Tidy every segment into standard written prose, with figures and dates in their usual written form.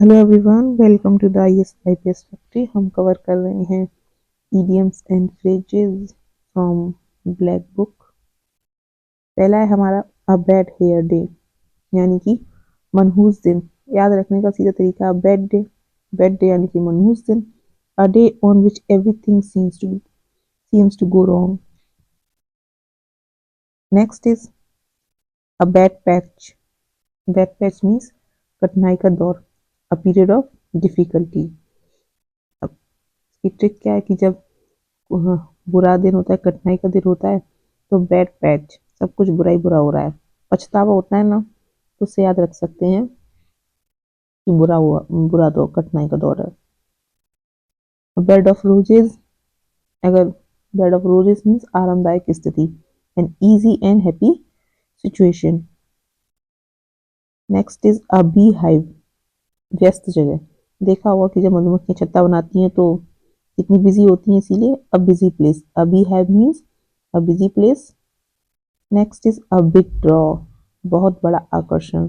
Hello everyone, welcome to the IAS factory. हम cover कर रहे हैं idioms and phrases from black book. पहला है हमारा अ बैड हेयर डे, यानी कि मनहूस दिन। याद रखने का सीधा तरीका बैड डे। बैड डे यानी कि मनहूस दिन। A day on which everything seems to go wrong. Next is a bad patch. Bad patch means कठिनाई का दौर, अ पीरियड ऑफ डिफिकल्टी। अब इसकी ट्रिक क्या है कि जब हाँ, बुरा दिन होता है, कठिनाई का दिन होता है, तो बैड पैच, सब कुछ बुरा ही बुरा हो रहा है, पछतावा होता है ना, तो उससे याद रख सकते हैं कि बुरा हुआ, बुरा दौर, कठिनाई का दौर है। बेड ऑफ रोजेज, अगर बेड ऑफ रोजेज मीन्स आरामदायक स्थिति, an easy and happy situation. Next is a bee hive, व्यस्त जगह। देखा होगा कि जब मधुमक्खियां छत्ता बनाती हैं तो कितनी बिजी होती हैं, इसीलिए a busy place. A bee hive means a busy place. Next is a big draw, बहुत बड़ा आकर्षण,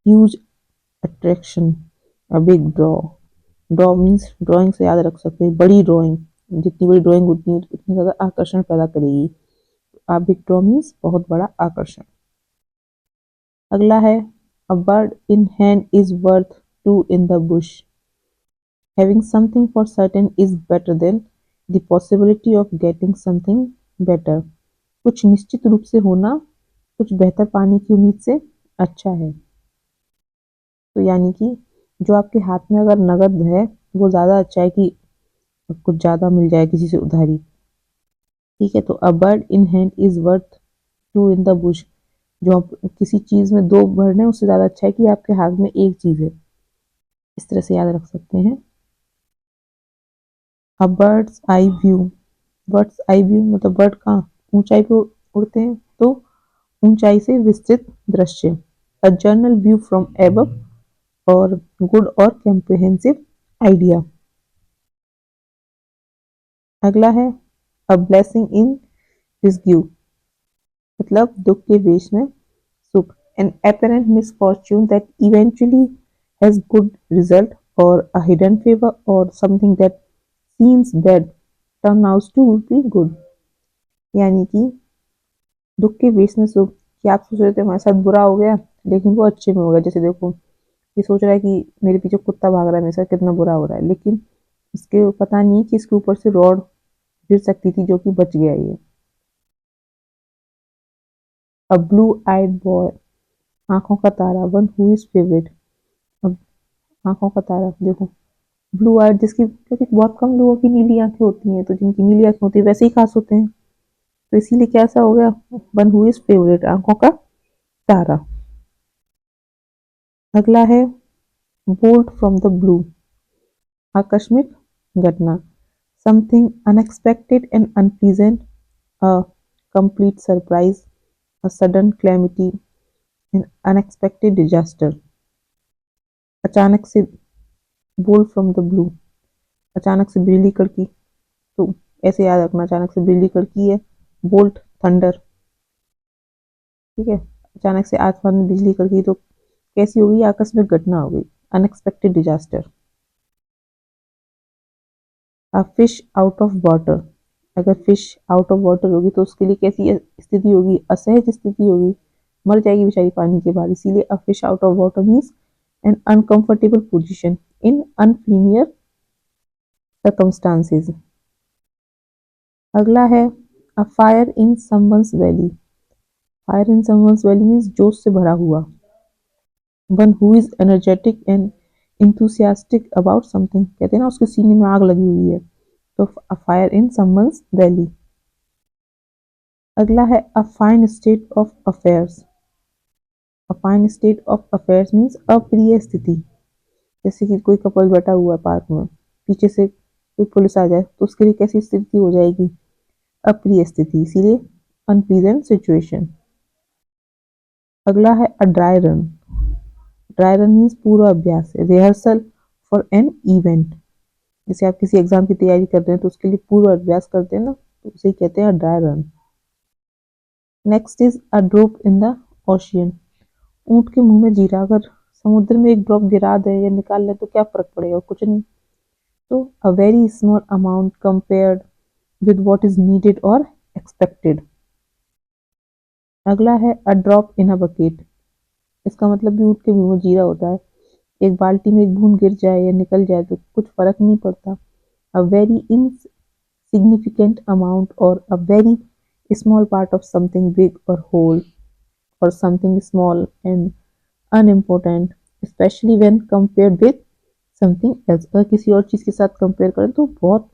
huge attraction, a big draw. Draw means drawing से याद रख सकते हैं, बड़ी ड्राइंग। जितनी बड़ी ड्राइंग होती है उतनी ज्यादा आकर्षण पैदा करेगी। अ बिग ड्रॉ मीन्स बहुत बड़ा आकर्षण। अगला है a bird in hand is worth two in the bush. Having something for certain is better than the possibility of getting something better. कुछ निश्चित रूप से होना कुछ बेहतर पाने की उम्मीद से अच्छा है। तो यानी कि जो आपके हाथ में अगर नगद है वो ज्यादा अच्छा है कि कुछ ज्यादा मिल जाए किसी से उधारी। ठीक है, तो a bird in hand is worth two in the bush. जो आप किसी चीज में दो बर्ड है उससे ज्यादा अच्छा है कि आपके हाथ में एक चीज है। इस तरह से याद रख सकते हैं। A bird's eye view, birds eye view मतलब बर्ड कहाँ ऊंचाई पे उड़ते हैं, तो ऊंचाई से विस्तृत दृश्य। अ जर्नल व्यू फ्रॉम एबव, और गुड और कम्प्रिहेंसिव आइडिया। अगला है अ ब्लेसिंग इन डिसग्यू, मतलब दुख के वेश में सुख। An apparent misfortune that eventually has good result, or a hidden favor, or something that seems bad turn out to be good। यानी कि दुख के बीच में सुख, कि आप सोच रहे थे हमारे साथ बुरा हो गया लेकिन वो अच्छे में हो गया। जैसे देखो, ये सोच रहा है कि मेरे पीछे कुत्ता भाग रहा है, मेरे साथ कितना बुरा हो रहा है, लेकिन इसके पता नहीं कि इसके ऊपर से रॉड गिर सकती थी, जो कि बच गया ये। अ ब्लू आइड बॉय, आंखों का तारा, वन हु इज फेवरेट। अब आंखों का तारा देखो, ब्लू आइड जिसकी, क्योंकि बहुत कम लोगों की नीली आंखें होती हैं, तो जिनकी नीली आंखें होती है वैसे ही खास होते हैं, तो इसीलिए क्या ऐसा हो गया, वन हु इज फेवरेट, आंखों का तारा। अगला है बोल्ट फ्रॉम द ब्लू, आकस्मिक घटना, something unexpected and unpleasant, a complete surprise, a sudden calamity, N unexpected disaster. अचानक से, बोल्ट फ्रॉम द ब्लू, अचानक से बिजली कड़की, तो ऐसे याद रखना, अचानक से बिजली कड़की है, बोल्ट थंडर। ठीक है, अचानक से आसमान में बिजली कड़की तो कैसी होगी, आकस्मिक घटना हो गई, unexpected disaster. A fish out of water, अगर फिश आउट ऑफ वाटर होगी तो उसके लिए कैसी स्थिति होगी, असहज स्थिति होगी, मर जाएगी बेचारी पानी के बाहर। इसीलिए a fish out of water means an uncomfortable position in unfamiliar circumstances. अगला है a fire in someone's valley, fire in someone's valley means जोश से भरा हुआ, one who is energetic and enthusiastic about something, कहते हैं ना उसके सीने में आग लगी हुई है, तो a fire in someone's belly। अगला है a fine state of affairs, a fine state of affairs means अप्रिय स्थिति। जैसे कि कोई कपल बैठा हुआ है पार्क में, पीछे से कोई पुलिस आ जाए तो उसके लिए कैसी स्थिति हो जाएगी, अप्रिय स्थिति, इसीलिए अनप्लीजेंट सिचुएशन। अगला है a dry run, dry run means पूर्व अभ्यास, रिहर्सल फॉर एन इवेंट। जैसे आप किसी एग्जाम की तैयारी कर रहे हैं तो उसके लिए पूर्व अभ्यास करते हैं ना, तो उसे कहते हैं dry run. Next is a drop in the ocean, ऊंट के मुंह में जीरा अगर समुद्र में एक ड्रॉप गिरा दे या निकाल ले तो क्या फर्क पड़ेगा, कुछ नहीं। तो a very small amount compared with what is needed और एक्सपेक्टेड। अगला है a drop in a bucket. इसका मतलब भी ऊँट के मुंह में जीरा होता है। एक बाल्टी में एक बूंद गिर जाए या निकल जाए तो कुछ फर्क नहीं पड़ता। अ वेरी इनसिग्निफिकेंट अमाउंट और a very small part of something big or whole or something small and unimportant, especially when compared with something else। अगर किसी और चीज के साथ कंपेयर करें तो बहुत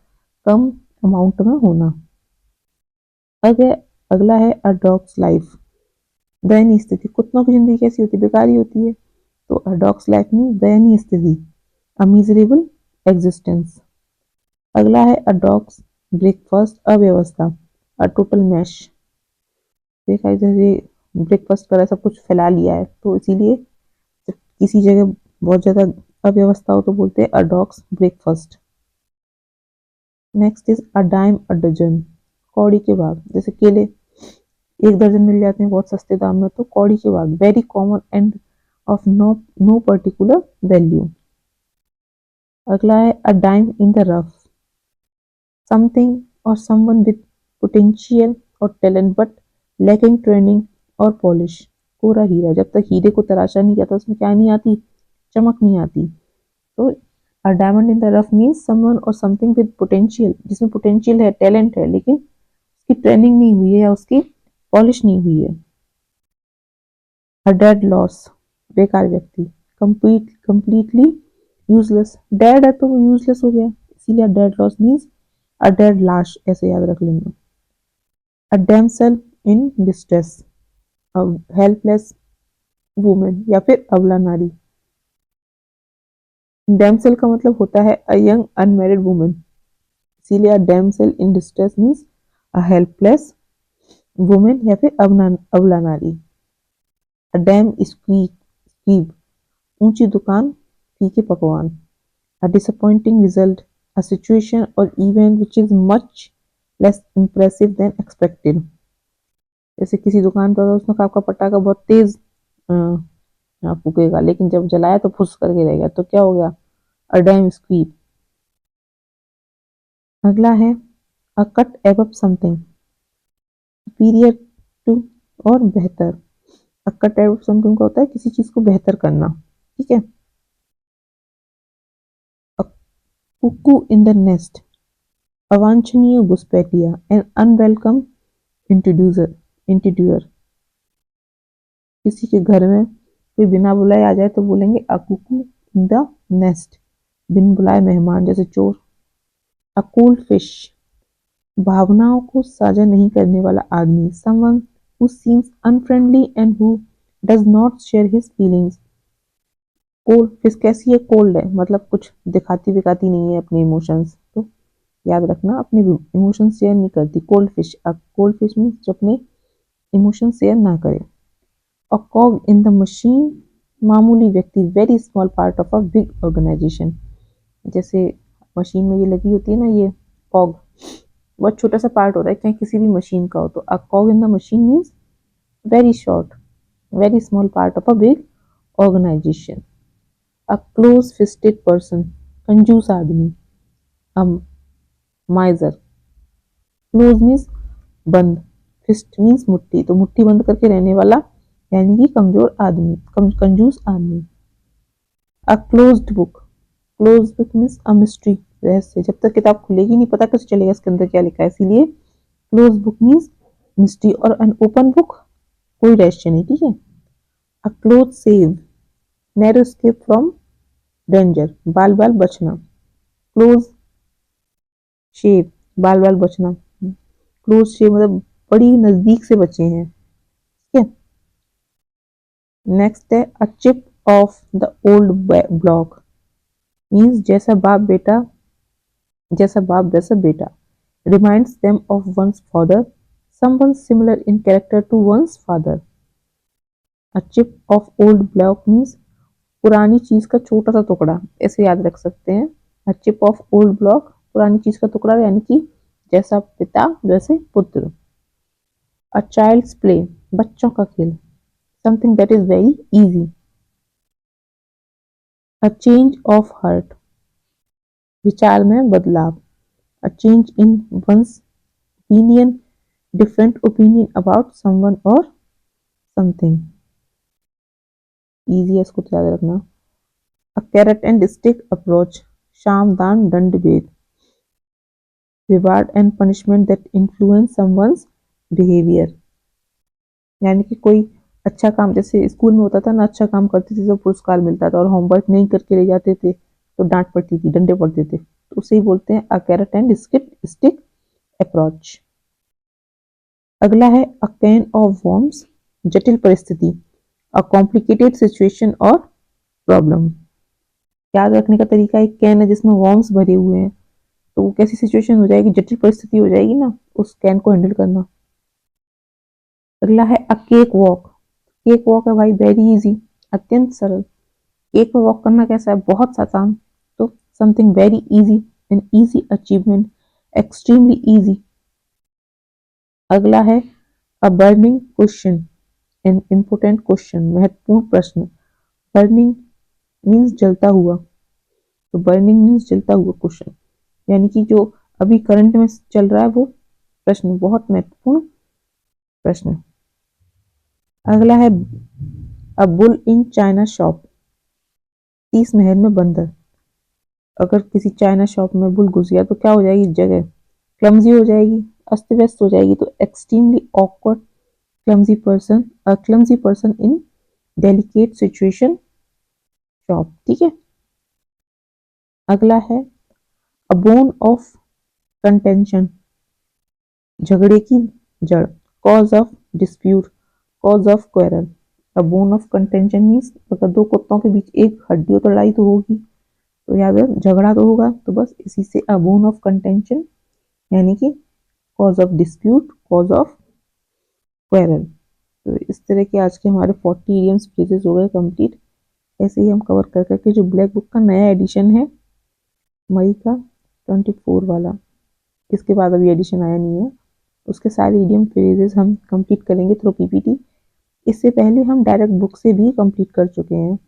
कम अमाउंट में होना। अगर अगला है अ डॉग्स लाइफ, दयनीय स्थिति। कुत्तों की जिंदगी कैसी होती है, बेकार ही होती है। तो अ डॉग्स लाइफ मीन्स दयनीय स्थिति, अ मिजरेबल एग्जिस्टेंस। अगला है अ डॉग्स ब्रेकफास्ट, अव्यवस्था, अ टोटल मैश। देखा इधर ये ब्रेकफास्ट करा सब कुछ फैला लिया है, तो इसीलिए जब किसी जगह बहुत ज्यादा अव्यवस्था हो तो बोलते हैं a dog's breakfast. Next is a dime a dozen, कौड़ी के भाव। जैसे केले एक दर्जन मिल जाते हैं बहुत सस्ते दाम में, तो कौड़ी के भाव, very common and of no no particular value. अगला है a dime in the rough, something or someone with potential or talent but lacking training or polish. कोरा हीरा, जब तक हीरे को तराशा नहीं जाता उसमें क्या नहीं आती, चमक नहीं आती। तो a diamond in the rough means someone और समथिंग विद पोटेंशियल, जिसमें पोटेंशियल है, टैलेंट है, लेकिन उसकी ट्रेनिंग नहीं हुई है या उसकी पॉलिश नहीं हुई है। अ डेड लॉस, बेकार व्यक्ति, कंप्लीटली यूजलेस। डेड है तो वो यूजलेस हो गया, इसीलिए dead loss means a dead लाश, ऐसे याद रख लेना। A damsel in distress, a helpless women या फिर अबला नारी। डैमसेल का मतलब होता है अ यंग अनमैरिड वुमन, इसीलिए a damsel in distress means a helpless women या फिर अबला नारी। अ डैम स्क्वीब, ऊंची दुकान, फीके पकवान। अ डिसअपॉइंटिंग रिजल्ट, अ सिचुएशन और event which is much less impressive then expected. जैसे किसी दुकान पर उसने आपका पटाखा बहुत तेज फूकेगा, लेकिन जब जलाया तो फुस करके रहेगा, तो क्या हो गया, अ डैम स्क्वीब। अगला है a cut above something, superior to और बेहतर। अ कट एबव समथिंग का होता है किसी चीज को बेहतर करना, ठीक है। अ कुकू इन द नेस्ट, अवांछनीय घुसपैठिया, एन अनवेलकम इंट्रोड्यूसर। किसी के घर में कोई बिना बुलाए आ जाए तो बोलेंगे अ कुकू इन द नेस्ट, बिन बुलाए मेहमान, जैसे चोर। अ कोल्ड फिश, भावनाओं को साझा नहीं करने वाला आदमी, someone who seems unfriendly and who does not share his feelings। Cold fish कैसी है, कोल्ड है, मतलब कुछ दिखाती विखाती नहीं है अपने इमोशंस, तो याद रखना अपने इमोशंस शेयर नहीं करती कोल्ड फिश। अब कोल्ड फिश मीन्स जो अपने इमोशन शेयर ना करे। अ कॉग इन द मशीन, मामूली व्यक्ति, very small part of a big organization. जैसे मशीन में ये लगी होती है ना, ये कॉग बहुत छोटा सा पार्ट होता है चाहे किसी भी मशीन का हो। तो a cog in the machine means very short, very small part of a big organisation. A close fisted person, कंजूस आदमी, अ माइजर। क्लोज मीन्स बंद, फिस्ट मीन्स मुट्ठी, तो मुट्ठी बंद करके रहने वाला यानी कि कमजोर आदमी, कंजूस आदमी। A closed book, close book means a mystery, रहस्य, जब तक किताब खुलेगी नहीं पता कैसे चलेगा इसके अंदर क्या लिखा है, इसीलिए क्लोज बुक मीन्स मिस्ट्री। और अन ओपन बुक, कोई रहस्य नहीं, ठीक है। A close shave, narrow escape from danger, बाल बाल बचना। क्लोज शेव, बाल बाल बचना, क्लोज शेव मतलब बड़ी नजदीक से बचे हैं, ठीक है। नेक्स्ट है a chip off the old block, means जैसा बाप वैसा बेटा। Reminds them of one's father, someone similar in character to one's father. A chip off old block means पुरानी चीज का छोटा सा टुकड़ा, ऐसे याद रख सकते हैं। अ चिप ऑफ ओल्ड ब्लॉक, पुरानी चीज का टुकड़ा, यानी कि जैसा पिता वैसे पुत्र। अ चाइल्ड्स प्ले, बच्चों का खेल, something that is very easy. A change of heart, विचार में बदलाव, a change in once opinion, different opinion about someone और समथिंग। इजी है, इसको तो याद रखना। अ कैरेट एंड स्टिक अप्रोच, शाम दान दंड भेद, reward and punishment that influence someone's behaviour. यानी कि कोई अच्छा काम, जैसे स्कूल में होता था ना, अच्छा काम करते थे तो पुरस्कार मिलता था, और होमवर्क नहीं करके ले जाते थे तो डांट पड़ती थी, डंडे पड़ते थे, तो उसे ही बोलते हैं अ कैरेट एंड स्टिक अप्रोच। अगला है अ कैन ऑफ वर्म्स, जटिल परिस्थिति, अ कॉम्प्लिकेटेड सिचुएशन और प्रॉब्लम। याद रखने का तरीका, एक कैन है जिसमें वर्म्स भरे हुए हैं, तो वो कैसी सिचुएशन हो जाएगी, जटिल परिस्थिति हो जाएगी ना, उस कैन को हैंडल करना। अगला है अ केक वॉक, केक वॉक है भाई वेरी इजी, अत्यंत सरल। केक पे वॉक करना कैसा है, बहुत आसान, तो something very easy, an easy achievement, extremely easy. अगला है अ burning question, an important question, महत्वपूर्ण प्रश्न। बर्निंग मीन्स जलता हुआ, तो बर्निंग मीन्स जलता हुआ क्वेश्चन, यानी कि जो अभी करंट में चल रहा है वो प्रश्न, बहुत महत्वपूर्ण प्रश्न। अगला है a bull in China shop, 30 महल में बंदर। अगर किसी चाइना शॉप में बुल घुस गया तो क्या हो जाएगी, जगह क्लमजी हो जाएगी, अस्त व्यस्त हो जाएगी, तो extremely awkward clumsy person, a clumsy person in delicate situation shop. ठीक है। अगला है अ बोन ऑफ कंटेंशन, झगड़े की जड़, cause of dispute, cause of quarrel. A bone of contention means अगर दो कुत्तों के बीच एक हड्डी हो तो लड़ाई तो होगी, तो याद है झगड़ा तो होगा, तो बस इसी से अ बोन ऑफ कंटेंशन, यानी कि cause of dispute, cause of quarrel. तो इस तरह के आज के हमारे 40 इडियम्स फ्रेजेस हो गए कंप्लीट। ऐसे ही हम कवर कर करके जो ब्लैक बुक का नया एडिशन है मई का 24 वाला, इसके बाद अभी एडिशन आया नहीं है, उसके सारे इडियम फ्रेजेस हम कंप्लीट करेंगे थ्रू पीपीटी। इससे पहले हम डायरेक्ट बुक से भी कंप्लीट कर चुके हैं।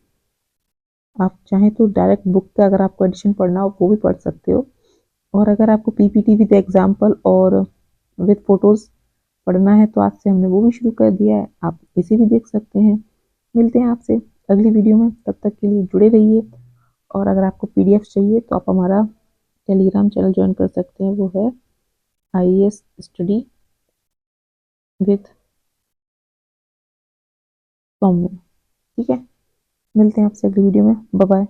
आप चाहें तो डायरेक्ट बुक का अगर आपको एडिशन पढ़ना हो वो भी पढ़ सकते हो, और अगर आपको पीपीटी विद एग्जाम्पल और विद फोटोज पढ़ना है तो आज से हमने वो भी शुरू कर दिया है, आप इसे भी देख सकते हैं। मिलते हैं आपसे अगली वीडियो में, तब तक के लिए जुड़े रहिए। और अगर आपको पीडीएफ चाहिए तो आप हमारा टेलीग्राम चैनल ज्वाइन कर सकते हैं, वो है आईएएस स्टडी विद सौम्य। ठीक है, मिलते हैं आपसे अगली वीडियो में, बाय बाय।